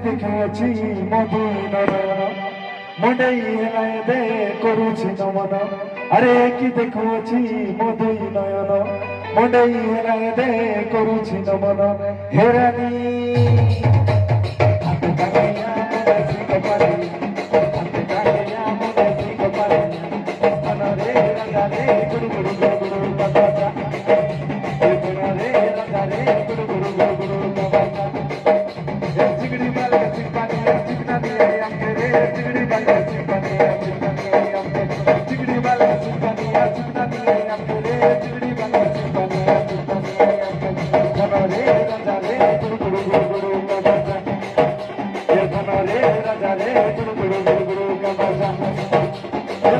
দেখেছি মধুর নয়ন মনেই হেলায় দে করুছি নমন আরে কি দেখেছি মধুর নয়ন মনেই হেলায় দে করুছি নমন হেরানি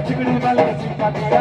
चिकड़ी वाले